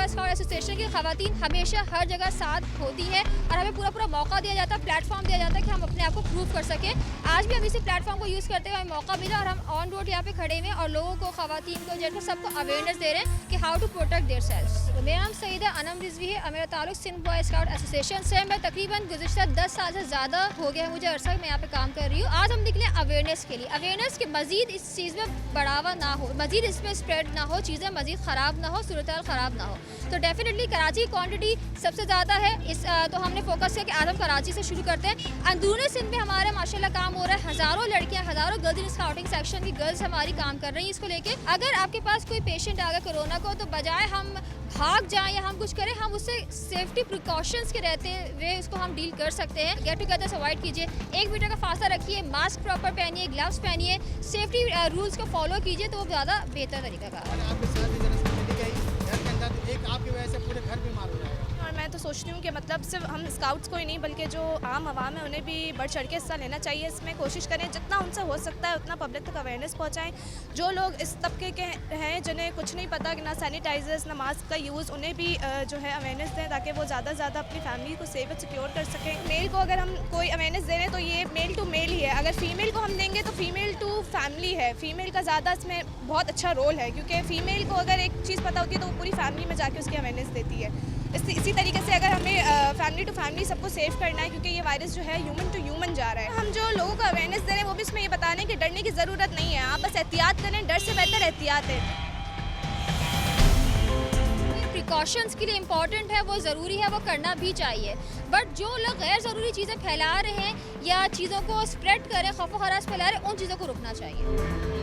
Boy scout association की खवातीन हमेशा हर जगह साथ होती है और हमें पूरा मौका दिया जाता है, प्लेटफॉर्म दिया जाता है कि हम अपने आप को प्रूव कर सकें। आज भी हम इसी प्लेटफॉर्म को यूज़ करते हुए हमें मौका मिला और हम ऑन रोड यहाँ पे खड़े हुए और लोगों को, खवातीन को, जेंट्स को, सबको अवेयरनेस दे रहे हैं कि how to protect their selfs. तो मेरा नाम सईदा अनम रिजवी है और मेरा ताल्लुक सिंध बॉय स्काउट एसोसिएशन से। मैं तकरीबन गुज़िश्ता 10 साल से ज़्यादा हो गया है मुझे अरसा मैं यहाँ पे काम कर रही हूँ। आज हम निकले अवेयरनेस के लिए, अवेयरनेस के मज़ीद इस चीज़ में बढ़ावा ना हो, मज़ीद इसमें स्प्रेड ना हो, चीज़ें मज़ीद ख़राब ना हो, सूरत हाल ख़राब ना हो। तो डेफिनेटली कराची की क्वांटिटी सबसे ज़्यादा है तो हमने फोकस किया कि आज हम कराची से शुरू करते हैं। अंदरूनी सिंध में हमारे माशाल्लाह काम हो रहा है, हज़ारों लड़कियाँ, हज़ारों गर्ल्स इन स्काउटिंग सेक्शन की गर्ल्स हमारी काम कर रही हैं इसको लेके। अगर आपके पास कोई पेशेंट आ गया कोरोना को, तो बजाय हम भाग जाएं या हम कुछ करें, हम उससे सेफ्टी प्रिकॉशंस के रहते हुए उसको हम डील कर सकते हैं। गेट टुगेदर से अवॉइड कीजिए, 1 मीटर का फासला रखिए, मास्क प्रॉपर पहनिए, ग्लव्स पहनिए, सेफ्टी रूल्स को फॉलो कीजिए, तो वो ज़्यादा बेहतर तरीका का एक आपकी वजह से पूरे घर बीमार हो जाएगा। और मैं तो सोचती हूँ कि मतलब सिर्फ हम स्काउट्स को ही नहीं बल्कि जो आम आवाम है उन्हें भी बढ़ चढ़ के हिस्सा लेना चाहिए। इसमें कोशिश करें जितना उनसे हो सकता है उतना पब्लिक तक अवेयरनेस पहुँचाएं। जो लोग इस तबके के हैं जिन्हें कुछ नहीं पता कि ना सैनिटाइजर्स ना मास्क का यूज़, उन्हें भी जो है अवेयरनेस दें ताकि वो ज़्यादा से ज़्यादा अपनी फैमिली को सेफ और सिक्योर कर सकें। मेल को अगर हम कोई अवेयरनेस दे रहे हैं तो ये मेल टू मेल ही है। अगर फीमेल को हम देंगे तो फीमेल टू फैमिली है, फीमेल का ज़्यादा इसमें बहुत अच्छा रोल है क्योंकि फ़ीमेल को अगर एक चीज़ पता होती है तो वो पूरी फैमिली में जाके उसकी अवेयरनेस देती है। इसी तरीके से अगर हमें फैमिली टू फैमिली सबको सेव करना है क्योंकि ये वायरस जो है ह्यूमन टू ह्यूमन जा रहा है। हम जो लोगों को अवेयरनेस दे रहे हैं वो भी इसमें ये बता रहे हैं कि डरने की ज़रूरत नहीं है, आप बस एहतियात करें, डर से बेहतर एहतियात है। प्रिकॉशंस के लिए इम्पॉर्टेंट है, वो ज़रूरी है, वो करना भी चाहिए। बट जो लोग गैर ज़रूरी चीज़ें फैला रहे हैं या चीज़ों को स्प्रेड करें, खौफ व हरास फैला रहे हैं, उन चीज़ों को रुकना चाहिए।